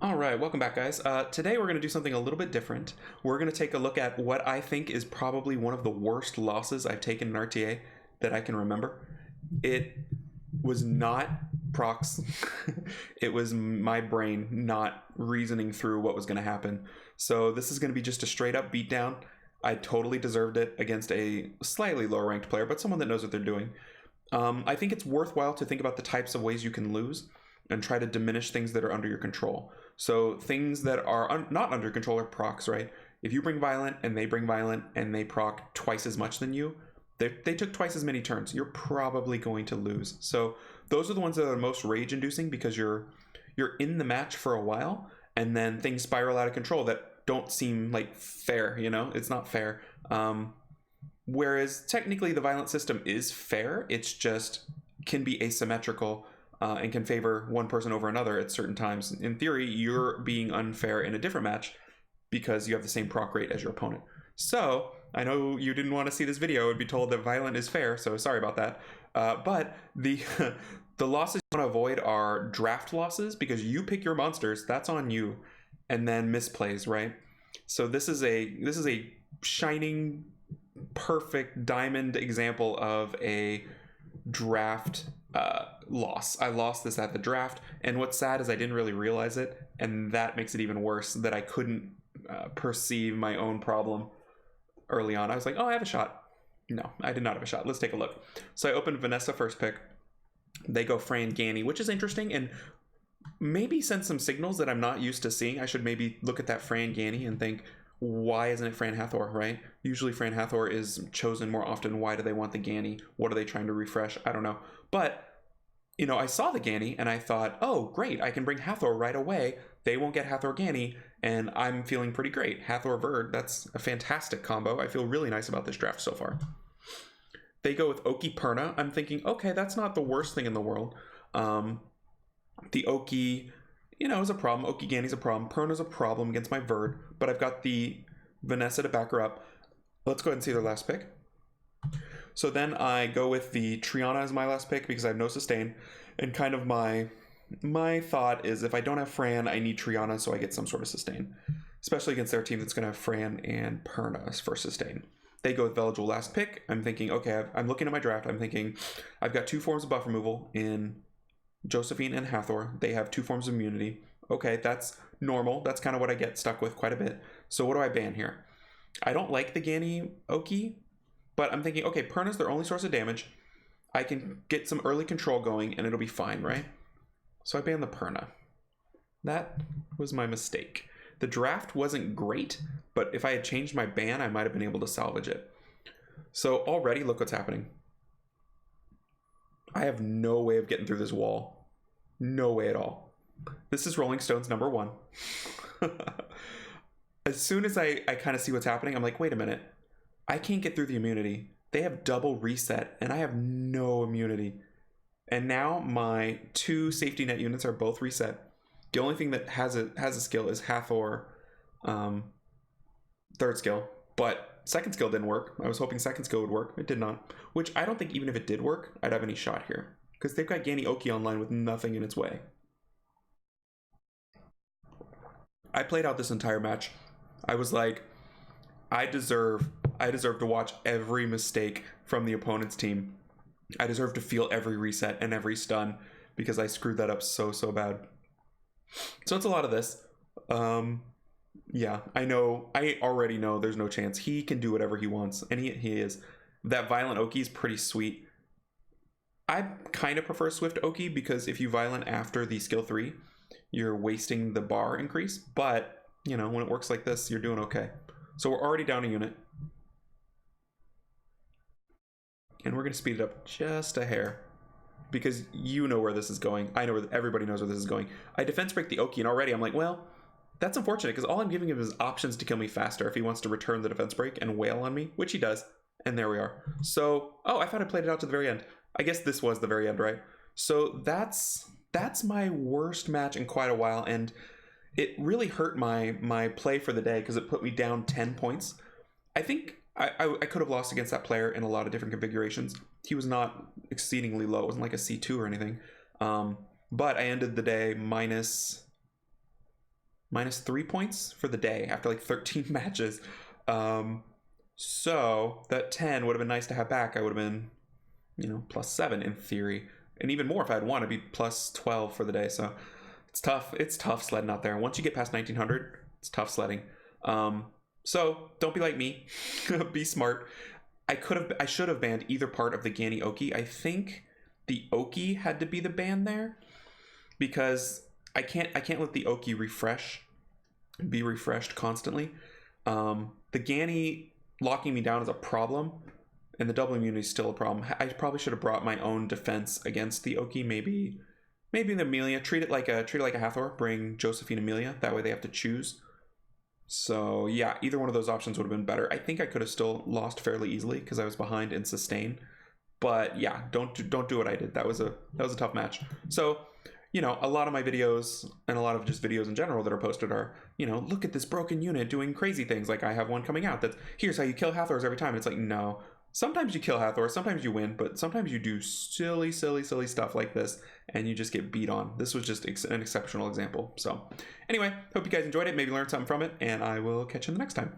All right, welcome back, guys. Today we're going to do something a little bit different. We're going to take a look at what I think is probably one of the worst losses I've taken in RTA that I can remember. It was not procs. It was my brain not reasoning through what was going to happen. So this is going to be just a straight up beatdown. I totally deserved it against a slightly lower ranked player, but someone that knows what they're doing. I think it's worthwhile to think about the types of ways you can lose and try to diminish things that are under your control. So things that are not under control are procs, right? If you bring violent and they bring violent and they proc twice as much than you, they took twice as many turns, you're probably going to lose. So those are the ones that are most rage inducing because you're in the match for a while and then things spiral out of control that don't seem like fair, you know? It's not fair. Whereas technically the violent system is fair, it's just can be asymmetrical and can favor one person over another at certain times. In theory, you're being unfair in a different match because you have the same proc rate as your opponent. So I know you didn't want to see this video and be told that violent is fair, so sorry about that. But the the losses you want to avoid are draft losses because you pick your monsters, that's on you, and then misplays, right? So this is a shining, perfect diamond example of a draft loss. I lost this at the draft, and what's sad is I didn't really realize it, and that makes it even worse that I couldn't perceive my own problem early on. I was like, oh, I have a shot. No, I did not have a shot. Let's take a look. So I opened Vanessa first pick. They go Fran Ganny, which is interesting and maybe send some signals that I'm not used to seeing. I should maybe look at that Fran Ganny and think, why isn't it Fran Hathor, right? Usually Fran Hathor is chosen more often. Why do they want the Ganny? What are they trying to refresh? I don't know. But, you know, I saw the Ganny and I thought, oh, great, I can bring Hathor right away. They won't get Hathor Ganny, and I'm feeling pretty great. Hathor Verd, that's a fantastic combo. I feel really nice about this draft so far. They go with Oki Perna. I'm thinking, okay, that's not the worst thing in the world. The Oki, you know, is a problem. Oki Ganny's a problem. Perna's a problem against my Verd, but I've got the Vanessa to back her up. Let's go ahead and see their last pick. So then I go with the Triana as my last pick because I have no sustain, and kind of my thought is if I don't have Fran, I need Triana so I get some sort of sustain, especially against their team that's going to have Fran and Perna for sustain. They go with Veligil last pick. I'm thinking, okay, I'm looking at my draft. I'm thinking I've got two forms of buff removal in Josephine and Hathor. They have two forms of immunity. Okay, that's normal. That's kind of what I get stuck with quite a bit. So what do I ban here? I don't like the Ganny Oki, but I'm thinking, okay, Perna's their only source of damage. I can get some early control going and it'll be fine, right? So I ban the Perna. That was my mistake. The draft wasn't great, but if I had changed my ban, I might have been able to salvage it. So already, look what's happening. I have no way of getting through this wall. No way at all. This is Rolling Stones number 1. As soon as I kind of see what's happening, I'm like, wait a minute. I can't get through the immunity. They have double reset, and I have no immunity. And now my 2 safety net units are both reset. The only thing that has a skill is Hathor, third skill, but second skill didn't work. I was hoping second skill would work. It did not, which I don't think even if it did work, I'd have any shot here because they've got Ganny Oki online with nothing in its way. I played out this entire match. I was like, I deserve to watch every mistake from the opponent's team. I deserve to feel every reset and every stun because I screwed that up so bad. So it's a lot of this. Yeah, I already know there's no chance. He can do whatever he wants, and he is. That Violent Oki is pretty sweet. I kind of prefer Swift Oki because if you Violent after the skill 3, you're wasting the bar increase, but, you know, when it works like this, you're doing okay. So we're already down a unit. And we're going to speed it up just a hair because you know where this is going. I know where everybody knows where this is going. I defense break the Oki, and already I'm like, well, that's unfortunate because all I'm giving him is options to kill me faster if he wants to return the defense break and wail on me, which he does. And there we are. So, oh, I thought I played it out to the very end. I guess this was the very end, right? So that's my worst match in quite a while, and it really hurt my play for the day because it put me down 10 points. I think I could have lost against that player in a lot of different configurations. He was not exceedingly low. It wasn't like a C2 or anything. But I ended the day minus minus 3 points for the day after like 13 matches. So that 10 would have been nice to have back. I would have been, you know, plus 7 in theory. And even more if I had won, I'd be plus 12 for the day. So it's tough. It's tough sledding out there. Once you get past 1900, it's tough sledding. So don't be like me. Be smart. I should have banned either part of the Gani Oki. I think the Oki had to be the ban there because I can't let the Oki be refreshed constantly. The Gani locking me down is a problem, and the double immunity is still a problem. I probably should have brought my own defense against the Oki. Maybe the Amelia. Treat it like a Hathor. Bring Josephine Amelia. That way they have to choose. So yeah, either one of those options would have been better. I think I could have still lost fairly easily because I was behind in sustain. But yeah, don't do what I did. That was a tough match. So, you know, a lot of my videos and a lot of just videos in general that are posted are, you know, look at this broken unit doing crazy things. Like I have one coming out that's, here's how you kill Hathors every time. It's like, no. Sometimes you kill Hathor, sometimes you win, but sometimes you do silly stuff like this and you just get beat on. This was just an exceptional example. So anyway, hope you guys enjoyed it, maybe learned something from it, and I will catch you in the next time.